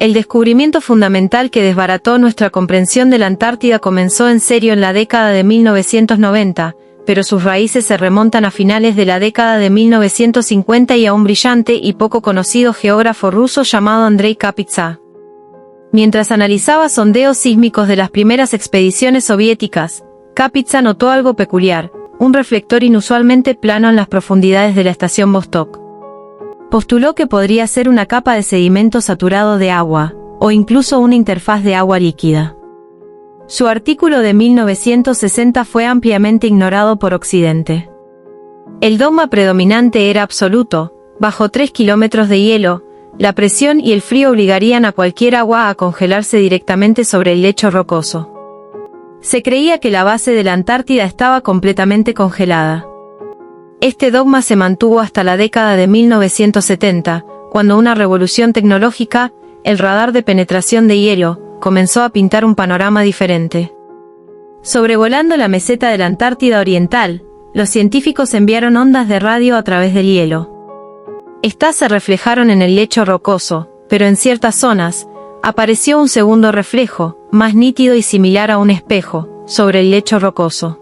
El descubrimiento fundamental que desbarató nuestra comprensión de la Antártida comenzó en serio en la década de 1990, pero sus raíces se remontan a finales de la década de 1950 y a un brillante y poco conocido geógrafo ruso llamado Andrei Kapitsa. Mientras analizaba sondeos sísmicos de las primeras expediciones soviéticas, Kapitsa notó algo peculiar, un reflector inusualmente plano en las profundidades de la estación Vostok. Postuló que podría ser una capa de sedimento saturado de agua, o incluso una interfaz de agua líquida. Su artículo de 1960 fue ampliamente ignorado por Occidente. El dogma predominante era absoluto: bajo 3 kilómetros de hielo, la presión y el frío obligarían a cualquier agua a congelarse directamente sobre el lecho rocoso. Se creía que la base de la Antártida estaba completamente congelada. Este dogma se mantuvo hasta la década de 1970, cuando una revolución tecnológica, el radar de penetración de hielo, comenzó a pintar un panorama diferente. Sobrevolando la meseta de la Antártida Oriental, los científicos enviaron ondas de radio a través del hielo. Estas se reflejaron en el lecho rocoso, pero en ciertas zonas, apareció un segundo reflejo, más nítido y similar a un espejo, sobre el lecho rocoso.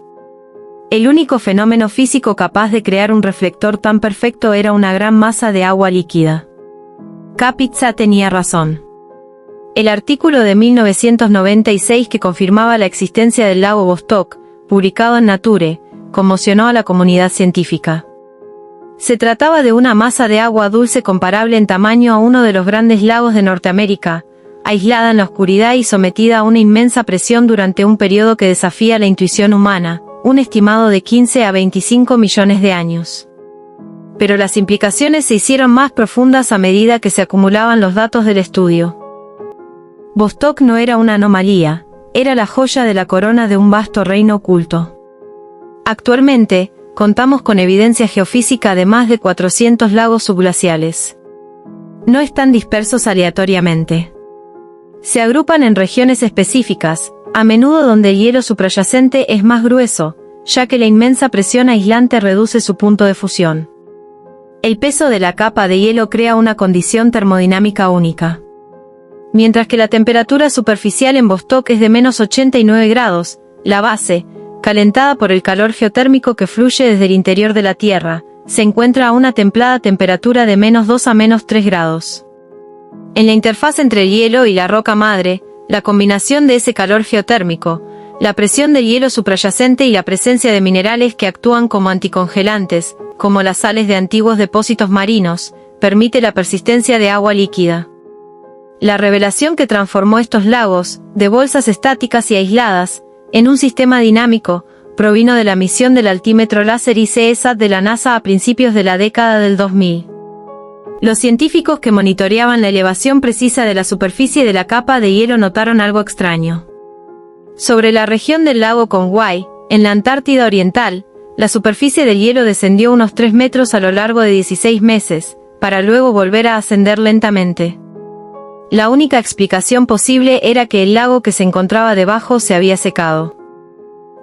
El único fenómeno físico capaz de crear un reflector tan perfecto era una gran masa de agua líquida. Kapitsa tenía razón. El artículo de 1996 que confirmaba la existencia del lago Vostok, publicado en Nature, conmocionó a la comunidad científica. Se trataba de una masa de agua dulce comparable en tamaño a uno de los grandes lagos de Norteamérica, aislada en la oscuridad y sometida a una inmensa presión durante un periodo que desafía la intuición humana, un estimado de 15 a 25 millones de años. Pero las implicaciones se hicieron más profundas a medida que se acumulaban los datos del estudio. Vostok no era una anomalía, era la joya de la corona de un vasto reino oculto. Actualmente, contamos con evidencia geofísica de más de 400 lagos subglaciales. No están dispersos aleatoriamente. Se agrupan en regiones específicas, a menudo donde el hielo suprayacente es más grueso, ya que la inmensa presión aislante reduce su punto de fusión. El peso de la capa de hielo crea una condición termodinámica única. Mientras que la temperatura superficial en Vostok es de menos 89 grados, la base, calentada por el calor geotérmico que fluye desde el interior de la Tierra, se encuentra a una templada temperatura de menos 2 a menos 3 grados. En la interfaz entre el hielo y la roca madre, la combinación de ese calor geotérmico, la presión del hielo suprayacente y la presencia de minerales que actúan como anticongelantes, como las sales de antiguos depósitos marinos, permite la persistencia de agua líquida. La revelación que transformó estos lagos, de bolsas estáticas y aisladas, en un sistema dinámico, provino de la misión del altímetro láser ICESat de la NASA a principios de la década del 2000. Los científicos que monitoreaban la elevación precisa de la superficie de la capa de hielo notaron algo extraño. Sobre la región del lago Conway, en la Antártida Oriental, la superficie del hielo descendió unos 3 metros a lo largo de 16 meses, para luego volver a ascender lentamente. La única explicación posible era que el lago que se encontraba debajo se había secado.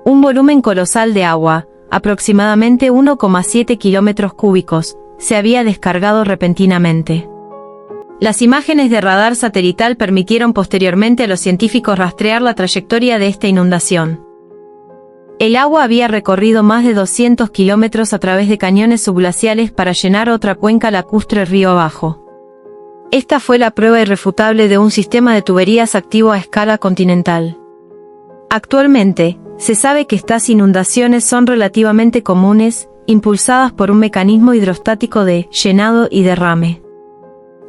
Un volumen colosal de agua, aproximadamente 1,7 kilómetros cúbicos, se había descargado repentinamente. Las imágenes de radar satelital permitieron posteriormente a los científicos rastrear la trayectoria de esta inundación. El agua había recorrido más de 200 kilómetros a través de cañones subglaciales para llenar otra cuenca lacustre río abajo. Esta fue la prueba irrefutable de un sistema de tuberías activo a escala continental. Actualmente, se sabe que estas inundaciones son relativamente comunes, impulsadas por un mecanismo hidrostático de llenado y derrame.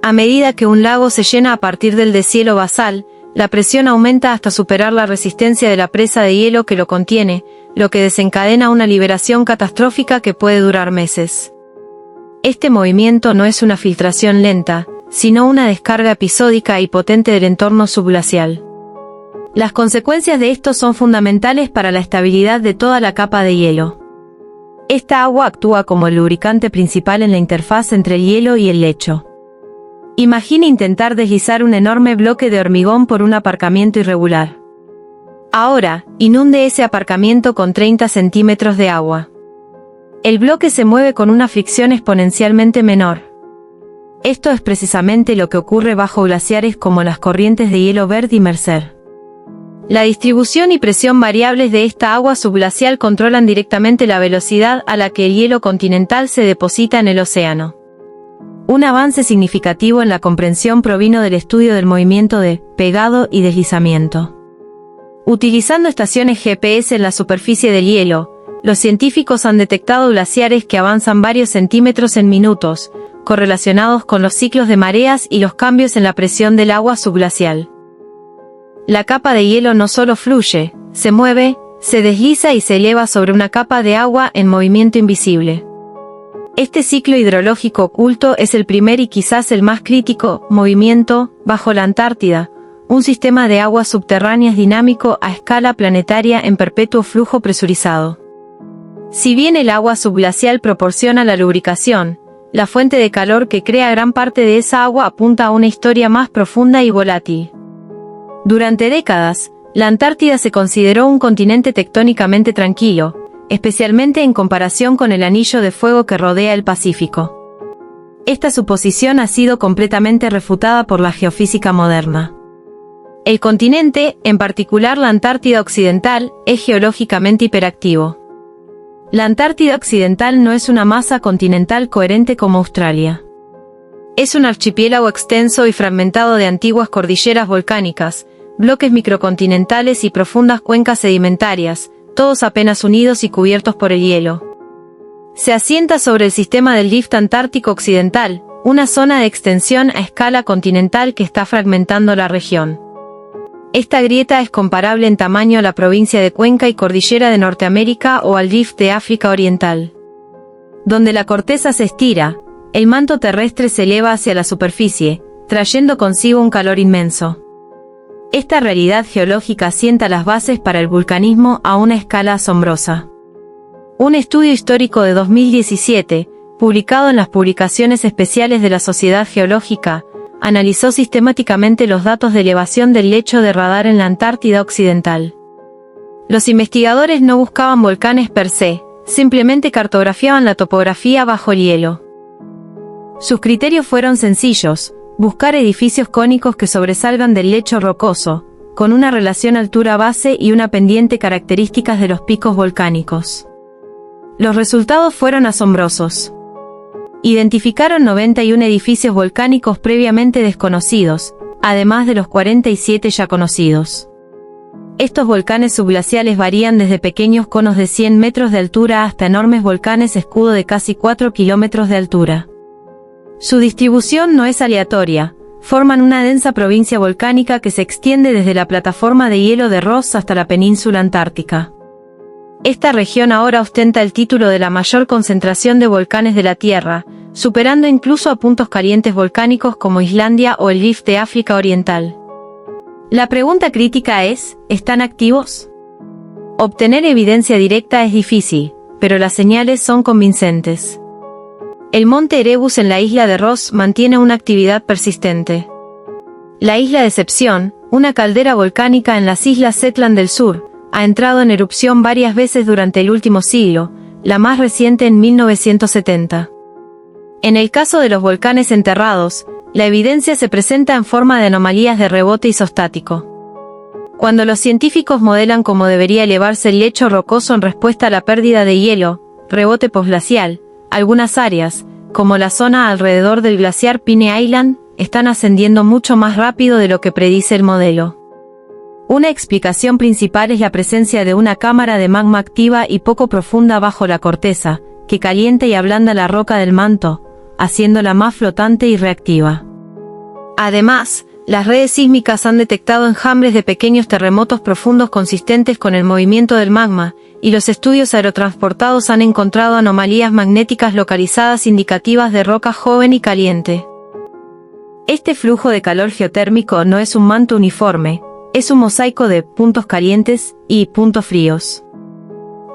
A medida que un lago se llena a partir del deshielo basal, la presión aumenta hasta superar la resistencia de la presa de hielo que lo contiene, lo que desencadena una liberación catastrófica que puede durar meses. Este movimiento no es una filtración lenta, sino una descarga episódica y potente del entorno subglacial. Las consecuencias de esto son fundamentales para la estabilidad de toda la capa de hielo. Esta agua actúa como el lubricante principal en la interfaz entre el hielo y el lecho. Imagine intentar deslizar un enorme bloque de hormigón por un aparcamiento irregular. Ahora, inunde ese aparcamiento con 30 centímetros de agua. El bloque se mueve con una fricción exponencialmente menor. Esto es precisamente lo que ocurre bajo glaciares como las corrientes de hielo Bert y Mercer. La distribución y presión variables de esta agua subglacial controlan directamente la velocidad a la que el hielo continental se deposita en el océano. Un avance significativo en la comprensión provino del estudio del movimiento de pegado y deslizamiento. Utilizando estaciones GPS en la superficie del hielo, los científicos han detectado glaciares que avanzan varios centímetros en minutos, correlacionados con los ciclos de mareas y los cambios en la presión del agua subglacial. La capa de hielo no solo fluye, se mueve, se desliza y se eleva sobre una capa de agua en movimiento invisible. Este ciclo hidrológico oculto es el primer y quizás el más crítico movimiento bajo la Antártida, un sistema de aguas subterráneas dinámico a escala planetaria en perpetuo flujo presurizado. Si bien el agua subglacial proporciona la lubricación, la fuente de calor que crea gran parte de esa agua apunta a una historia más profunda y volátil. Durante décadas, la Antártida se consideró un continente tectónicamente tranquilo, especialmente en comparación con el anillo de fuego que rodea el Pacífico. Esta suposición ha sido completamente refutada por la geofísica moderna. El continente, en particular la Antártida Occidental, es geológicamente hiperactivo. La Antártida Occidental no es una masa continental coherente como Australia. Es un archipiélago extenso y fragmentado de antiguas cordilleras volcánicas, bloques microcontinentales y profundas cuencas sedimentarias, todos apenas unidos y cubiertos por el hielo. Se asienta sobre el sistema del Rift Antártico Occidental, una zona de extensión a escala continental que está fragmentando la región. Esta grieta es comparable en tamaño a la provincia de Cuenca y Cordillera de Norteamérica o al Rift de África Oriental. Donde la corteza se estira, el manto terrestre se eleva hacia la superficie, trayendo consigo un calor inmenso. Esta realidad geológica sienta las bases para el vulcanismo a una escala asombrosa. Un estudio histórico de 2017, publicado en las publicaciones especiales de la Sociedad Geológica, analizó sistemáticamente los datos de elevación del lecho de radar en la Antártida Occidental. Los investigadores no buscaban volcanes per se, simplemente cartografiaban la topografía bajo el hielo. Sus criterios fueron sencillos: buscar edificios cónicos que sobresalgan del lecho rocoso, con una relación altura-base y una pendiente características de los picos volcánicos. Los resultados fueron asombrosos. Identificaron 91 edificios volcánicos previamente desconocidos, además de los 47 ya conocidos. Estos volcanes subglaciales varían desde pequeños conos de 100 metros de altura hasta enormes volcanes escudo de casi 4 kilómetros de altura. Su distribución no es aleatoria, forman una densa provincia volcánica que se extiende desde la plataforma de hielo de Ross hasta la península antártica. Esta región ahora ostenta el título de la mayor concentración de volcanes de la Tierra, superando incluso a puntos calientes volcánicos como Islandia o el Rift de África Oriental. La pregunta crítica es, ¿están activos? Obtener evidencia directa es difícil, pero las señales son convincentes. El monte Erebus en la isla de Ross mantiene una actividad persistente. La isla Decepción, una caldera volcánica en las islas Shetland del Sur, ha entrado en erupción varias veces durante el último siglo, la más reciente en 1970. En el caso de los volcanes enterrados, la evidencia se presenta en forma de anomalías de rebote isostático. Cuando los científicos modelan cómo debería elevarse el lecho rocoso en respuesta a la pérdida de hielo, rebote posglacial, algunas áreas, como la zona alrededor del glaciar Pine Island, están ascendiendo mucho más rápido de lo que predice el modelo. Una explicación principal es la presencia de una cámara de magma activa y poco profunda bajo la corteza, que calienta y ablanda la roca del manto, haciéndola más flotante y reactiva. Además, las redes sísmicas han detectado enjambres de pequeños terremotos profundos consistentes con el movimiento del magma, y los estudios aerotransportados han encontrado anomalías magnéticas localizadas indicativas de roca joven y caliente. Este flujo de calor geotérmico no es un manto uniforme, es un mosaico de puntos calientes y puntos fríos.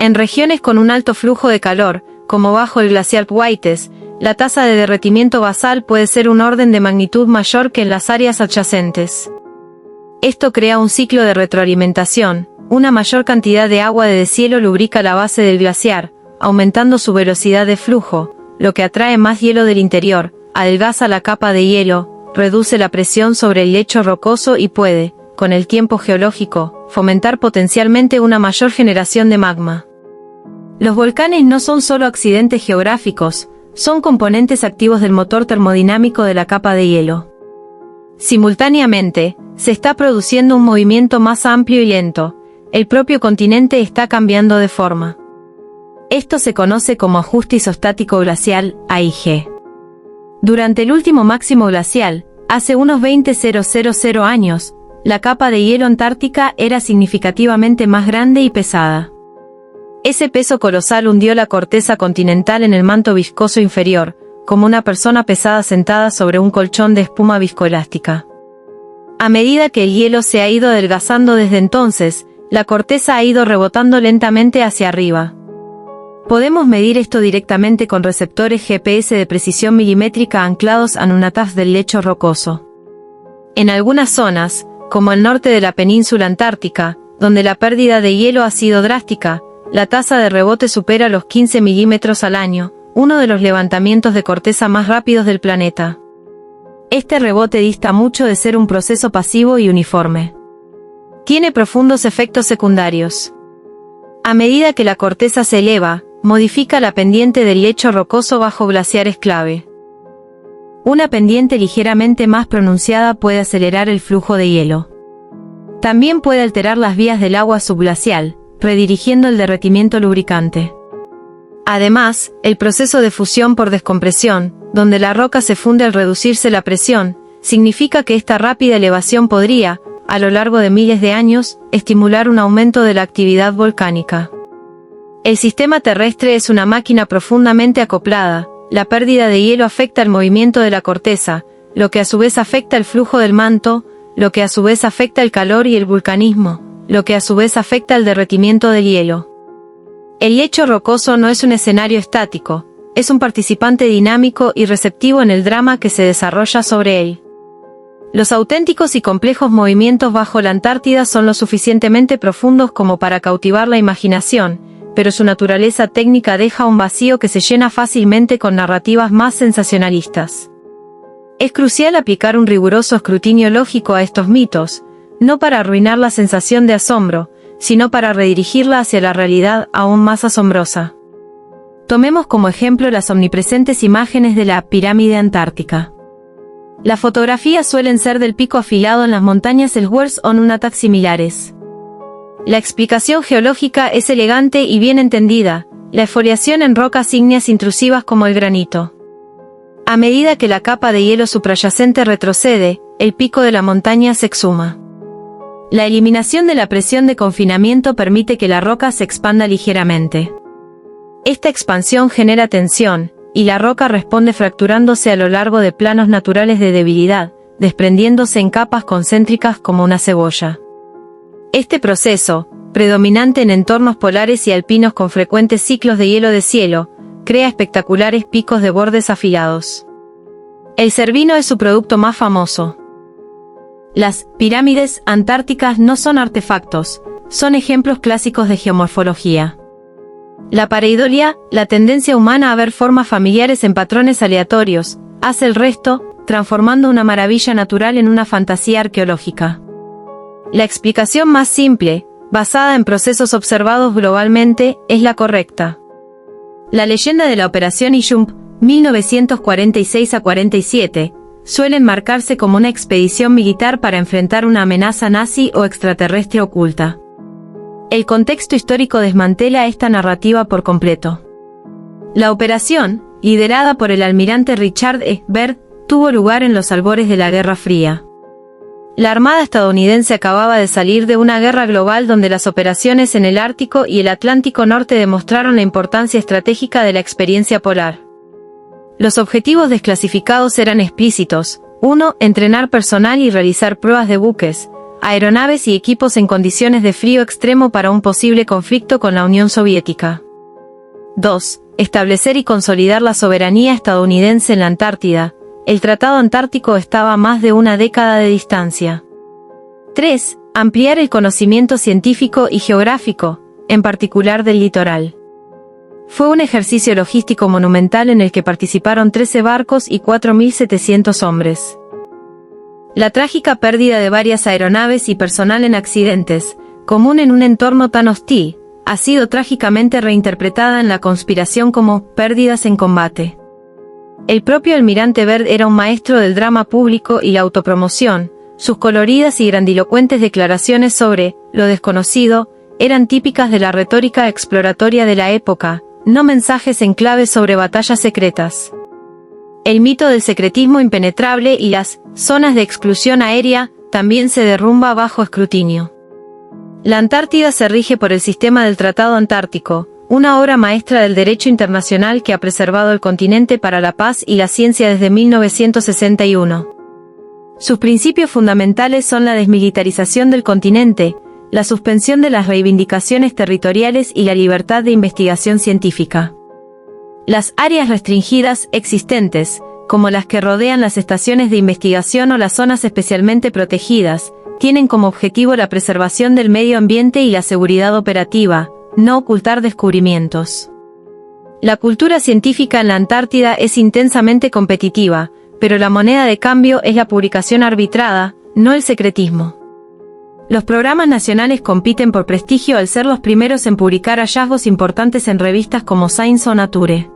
En regiones con un alto flujo de calor, como bajo el glaciar Whites, la tasa de derretimiento basal puede ser un orden de magnitud mayor que en las áreas adyacentes. Esto crea un ciclo de retroalimentación. Una mayor cantidad de agua de deshielo lubrica la base del glaciar, aumentando su velocidad de flujo, lo que atrae más hielo del interior, adelgaza la capa de hielo, reduce la presión sobre el lecho rocoso y puede, con el tiempo geológico, fomentar potencialmente una mayor generación de magma. Los volcanes no son solo accidentes geográficos, son componentes activos del motor termodinámico de la capa de hielo. Simultáneamente, se está produciendo un movimiento más amplio y lento. El propio continente está cambiando de forma. Esto se conoce como ajuste isostático glacial, AIG. Durante el último máximo glacial, hace unos 20.000 años, la capa de hielo antártica era significativamente más grande y pesada. Ese peso colosal hundió la corteza continental en el manto viscoso inferior, como una persona pesada sentada sobre un colchón de espuma viscoelástica. A medida que el hielo se ha ido adelgazando desde entonces, la corteza ha ido rebotando lentamente hacia arriba. Podemos medir esto directamente con receptores GPS de precisión milimétrica anclados a nunatas del lecho rocoso. En algunas zonas, como el norte de la península antártica, donde la pérdida de hielo ha sido drástica, la tasa de rebote supera los 15 milímetros al año, uno de los levantamientos de corteza más rápidos del planeta. Este rebote dista mucho de ser un proceso pasivo y uniforme. Tiene profundos efectos secundarios. A medida que la corteza se eleva, modifica la pendiente del lecho rocoso bajo glaciares clave. Una pendiente ligeramente más pronunciada puede acelerar el flujo de hielo. También puede alterar las vías del agua subglacial, redirigiendo el derretimiento lubricante. Además, el proceso de fusión por descompresión, donde la roca se funde al reducirse la presión, significa que esta rápida elevación podría, a lo largo de miles de años, estimular un aumento de la actividad volcánica. El sistema terrestre es una máquina profundamente acoplada. La pérdida de hielo afecta el movimiento de la corteza, lo que a su vez afecta el flujo del manto, lo que a su vez afecta el calor y el vulcanismo, lo que a su vez afecta el derretimiento del hielo. El lecho rocoso no es un escenario estático, es un participante dinámico y receptivo en el drama que se desarrolla sobre él. Los auténticos y complejos movimientos bajo la Antártida son lo suficientemente profundos como para cautivar la imaginación, pero su naturaleza técnica deja un vacío que se llena fácilmente con narrativas más sensacionalistas. Es crucial aplicar un riguroso escrutinio lógico a estos mitos, no para arruinar la sensación de asombro, sino para redirigirla hacia la realidad aún más asombrosa. Tomemos como ejemplo las omnipresentes imágenes de la pirámide antártica. Las fotografías suelen ser del pico afilado en las montañas Ellsworth o Nunatak similares. La explicación geológica es elegante y bien entendida, la exfoliación en rocas ígneas intrusivas como el granito. A medida que la capa de hielo suprayacente retrocede, el pico de la montaña se exhuma. La eliminación de la presión de confinamiento permite que la roca se expanda ligeramente. Esta expansión genera tensión, y la roca responde fracturándose a lo largo de planos naturales de debilidad, desprendiéndose en capas concéntricas como una cebolla. Este proceso, predominante en entornos polares y alpinos con frecuentes ciclos de hielo de cielo, crea espectaculares picos de bordes afilados. El Cervino es su producto más famoso. Las pirámides antárticas no son artefactos, son ejemplos clásicos de geomorfología. La pareidolia, la tendencia humana a ver formas familiares en patrones aleatorios, hace el resto, transformando una maravilla natural en una fantasía arqueológica. La explicación más simple, basada en procesos observados globalmente, es la correcta. La leyenda de la Operación Ijump, 1946-47, suele enmarcarse como una expedición militar para enfrentar una amenaza nazi o extraterrestre oculta. El contexto histórico desmantela esta narrativa por completo. La operación, liderada por el almirante Richard E. Byrd, tuvo lugar en los albores de la Guerra Fría. La Armada estadounidense acababa de salir de una guerra global donde las operaciones en el Ártico y el Atlántico Norte demostraron la importancia estratégica de la experiencia polar. Los objetivos desclasificados eran explícitos: 1. Entrenar personal y realizar pruebas de buques, aeronaves y equipos en condiciones de frío extremo para un posible conflicto con la Unión Soviética. 2. Establecer y consolidar la soberanía estadounidense en la Antártida. El Tratado Antártico estaba a más de una década de distancia. 3. Ampliar el conocimiento científico y geográfico, en particular del litoral. Fue un ejercicio logístico monumental en el que participaron 13 barcos y 4.700 hombres. La trágica pérdida de varias aeronaves y personal en accidentes, común en un entorno tan hostil, ha sido trágicamente reinterpretada en la conspiración como pérdidas en combate. El propio almirante Byrd era un maestro del drama público y la autopromoción. Sus coloridas y grandilocuentes declaraciones sobre lo desconocido eran típicas de la retórica exploratoria de la época, no mensajes en clave sobre batallas secretas. El mito del secretismo impenetrable y las zonas de exclusión aérea también se derrumba bajo escrutinio. La Antártida se rige por el sistema del Tratado Antártico, una obra maestra del derecho internacional que ha preservado el continente para la paz y la ciencia desde 1961. Sus principios fundamentales son la desmilitarización del continente, la suspensión de las reivindicaciones territoriales y la libertad de investigación científica. Las áreas restringidas existentes, como las que rodean las estaciones de investigación o las zonas especialmente protegidas, tienen como objetivo la preservación del medio ambiente y la seguridad operativa, no ocultar descubrimientos. La cultura científica en la Antártida es intensamente competitiva, pero la moneda de cambio es la publicación arbitrada, no el secretismo. Los programas nacionales compiten por prestigio al ser los primeros en publicar hallazgos importantes en revistas como Science o Nature.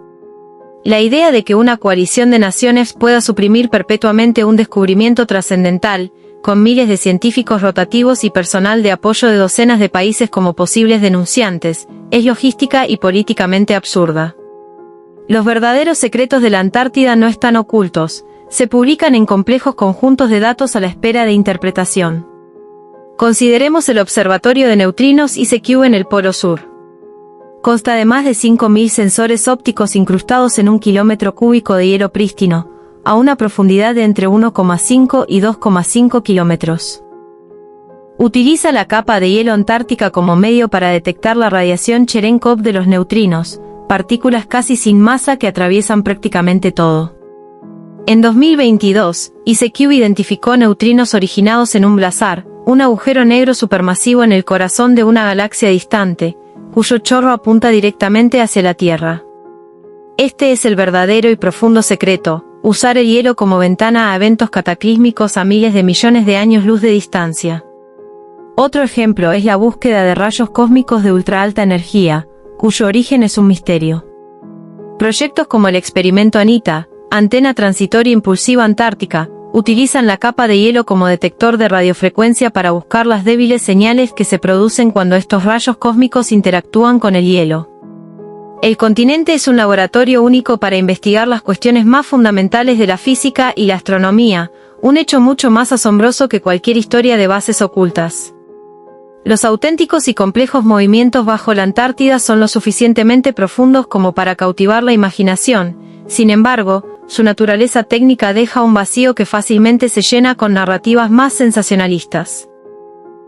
La idea de que una coalición de naciones pueda suprimir perpetuamente un descubrimiento trascendental, con miles de científicos rotativos y personal de apoyo de docenas de países como posibles denunciantes, es logística y políticamente absurda. Los verdaderos secretos de la Antártida no están ocultos, se publican en complejos conjuntos de datos a la espera de interpretación. Consideremos el Observatorio de Neutrinos ICQ en el Polo Sur. Consta de más de 5.000 sensores ópticos incrustados en 1 kilómetro cúbico de hielo prístino, a una profundidad de entre 1,5 y 2,5 kilómetros. Utiliza la capa de hielo antártica como medio para detectar la radiación Cherenkov de los neutrinos, partículas casi sin masa que atraviesan prácticamente todo. En 2022, ICQ identificó neutrinos originados en un blazar, un agujero negro supermasivo en el corazón de una galaxia distante, cuyo chorro apunta directamente hacia la Tierra. Este es el verdadero y profundo secreto, usar el hielo como ventana a eventos cataclísmicos a miles de millones de años luz de distancia. Otro ejemplo es la búsqueda de rayos cósmicos de ultraalta energía, cuyo origen es un misterio. Proyectos como el experimento ANITA, Antena Transitoria Impulsiva Antártica, utilizan la capa de hielo como detector de radiofrecuencia para buscar las débiles señales que se producen cuando estos rayos cósmicos interactúan con el hielo. El continente es un laboratorio único para investigar las cuestiones más fundamentales de la física y la astronomía, un hecho mucho más asombroso que cualquier historia de bases ocultas. Los auténticos y complejos movimientos bajo la Antártida son lo suficientemente profundos como para cautivar la imaginación, sin embargo, su naturaleza técnica deja un vacío que fácilmente se llena con narrativas más sensacionalistas.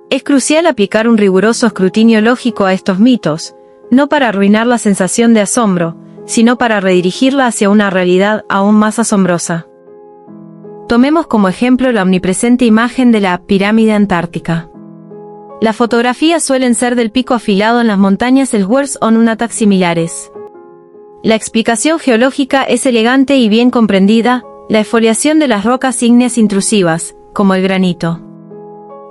Es crucial aplicar un riguroso escrutinio lógico a estos mitos, no para arruinar la sensación de asombro, sino para redirigirla hacia una realidad aún más asombrosa. Tomemos como ejemplo la omnipresente imagen de la pirámide antártica. Las fotografías suelen ser del pico afilado en las montañas Ellsworth o Nunatak similares. La explicación geológica es elegante y bien comprendida, la exfoliación de las rocas ígneas intrusivas, como el granito.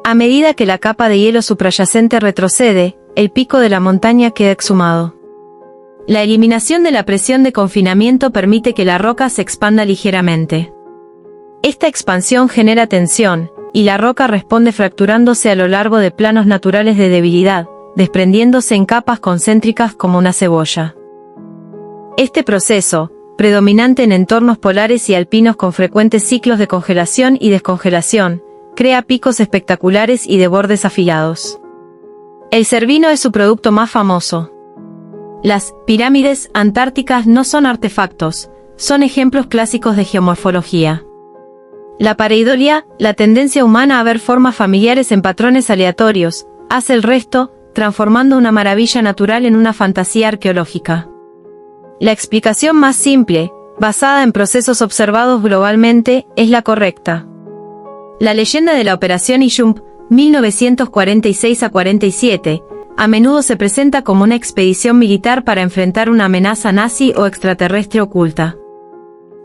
A medida que la capa de hielo suprayacente retrocede, el pico de la montaña queda exhumado. La eliminación de la presión de confinamiento permite que la roca se expanda ligeramente. Esta expansión genera tensión, y la roca responde fracturándose a lo largo de planos naturales de debilidad, desprendiéndose en capas concéntricas como una cebolla. Este proceso, predominante en entornos polares y alpinos con frecuentes ciclos de congelación y descongelación, crea picos espectaculares y de bordes afilados. El Cervino es su producto más famoso. Las pirámides antárticas no son artefactos, son ejemplos clásicos de geomorfología. La pareidolia, la tendencia humana a ver formas familiares en patrones aleatorios, hace el resto, transformando una maravilla natural en una fantasía arqueológica. La explicación más simple, basada en procesos observados globalmente, es la correcta. La leyenda de la Operación Iyump, 1946 a 47, A menudo se presenta como una expedición militar para enfrentar una amenaza nazi o extraterrestre oculta.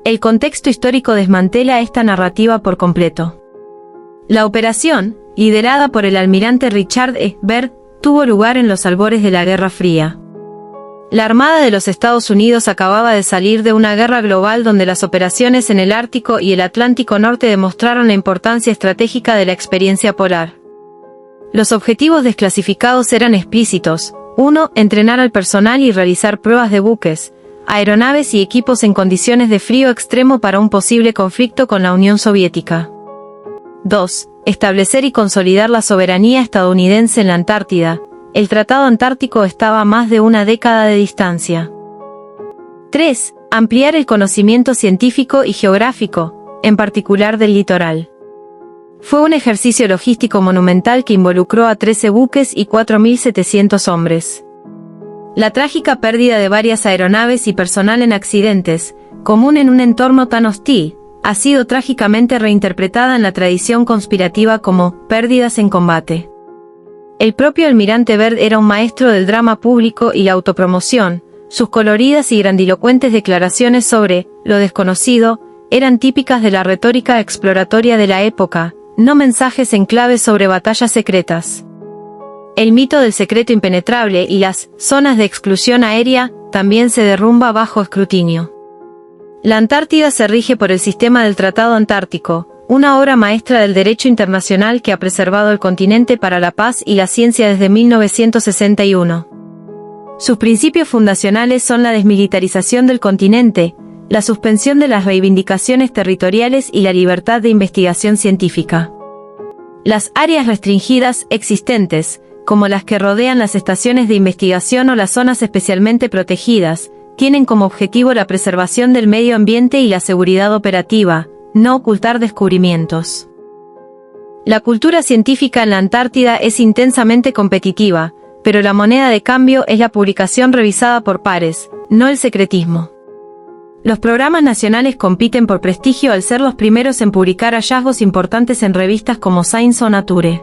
El contexto histórico desmantela esta narrativa por completo. La operación, liderada por el almirante Richard E. Byrd, tuvo lugar en los albores de la Guerra Fría. La Armada de los Estados Unidos acababa de salir de una guerra global donde las operaciones en el Ártico y el Atlántico Norte demostraron la importancia estratégica de la experiencia polar. Los objetivos desclasificados eran explícitos. 1. Entrenar al personal y realizar pruebas de buques, aeronaves y equipos en condiciones de frío extremo para un posible conflicto con la Unión Soviética. 2. Establecer y consolidar la soberanía estadounidense en la Antártida. El Tratado Antártico estaba a más de una década de distancia. 3. Ampliar el conocimiento científico y geográfico, en particular del litoral. Fue un ejercicio logístico monumental que involucró a 13 buques y 4.700 hombres. La trágica pérdida de varias aeronaves y personal en accidentes, común en un entorno tan hostil, ha sido trágicamente reinterpretada en la tradición conspirativa como pérdidas en combate. El propio almirante Byrd era un maestro del drama público y la autopromoción. Sus coloridas y grandilocuentes declaraciones sobre lo desconocido eran típicas de la retórica exploratoria de la época, no mensajes en clave sobre batallas secretas. El mito del secreto impenetrable y las zonas de exclusión aérea también se derrumba bajo escrutinio. La Antártida se rige por el sistema del Tratado Antártico, una obra maestra del derecho internacional que ha preservado el continente para la paz y la ciencia desde 1961. Sus principios fundacionales son la desmilitarización del continente, la suspensión de las reivindicaciones territoriales y la libertad de investigación científica. Las áreas restringidas existentes, como las que rodean las estaciones de investigación o las zonas especialmente protegidas, tienen como objetivo la preservación del medio ambiente y la seguridad operativa, no ocultar descubrimientos. La cultura científica en la Antártida es intensamente competitiva, pero la moneda de cambio es la publicación revisada por pares, no el secretismo. Los programas nacionales compiten por prestigio al ser los primeros en publicar hallazgos importantes en revistas como Science o Nature.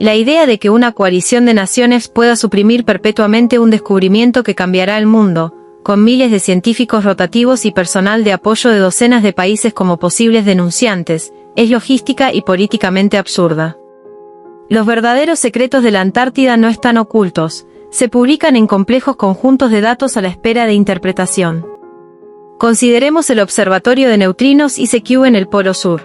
La idea de que una coalición de naciones pueda suprimir perpetuamente un descubrimiento que cambiará el mundo, con miles de científicos rotativos y personal de apoyo de docenas de países como posibles denunciantes, es logística y políticamente absurda. Los verdaderos secretos de la Antártida no están ocultos, se publican en complejos conjuntos de datos a la espera de interpretación. Consideremos el Observatorio de Neutrinos ICQ en el Polo Sur.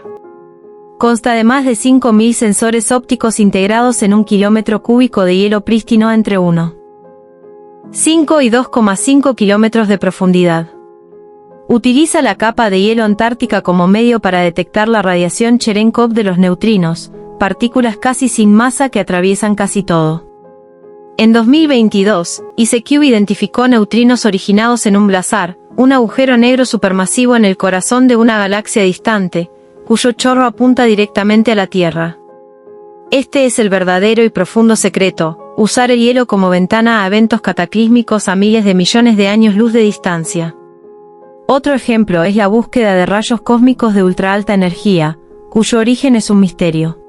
Consta de más de 5.000 sensores ópticos integrados en 1 kilómetro cúbico de hielo prístino entre 1,5 y 2,5 kilómetros de profundidad. Utiliza la capa de hielo antártica como medio para detectar la radiación Cherenkov de los neutrinos, partículas casi sin masa que atraviesan casi todo. En 2022, ICQ identificó neutrinos originados en un blazar, un agujero negro supermasivo en el corazón de una galaxia distante, cuyo chorro apunta directamente a la Tierra. Este es el verdadero y profundo secreto, usar el hielo como ventana a eventos cataclísmicos a miles de millones de años luz de distancia. Otro ejemplo es la búsqueda de rayos cósmicos de ultraalta energía, cuyo origen es un misterio.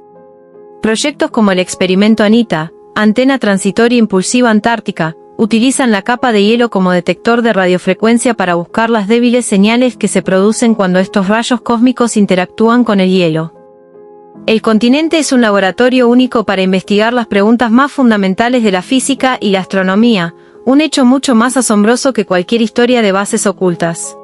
Proyectos como el experimento ANITA, Antena Transitoria Impulsiva Antártica, utilizan la capa de hielo como detector de radiofrecuencia para buscar las débiles señales que se producen cuando estos rayos cósmicos interactúan con el hielo. El continente es un laboratorio único para investigar las preguntas más fundamentales de la física y la astronomía, un hecho mucho más asombroso que cualquier historia de bases ocultas.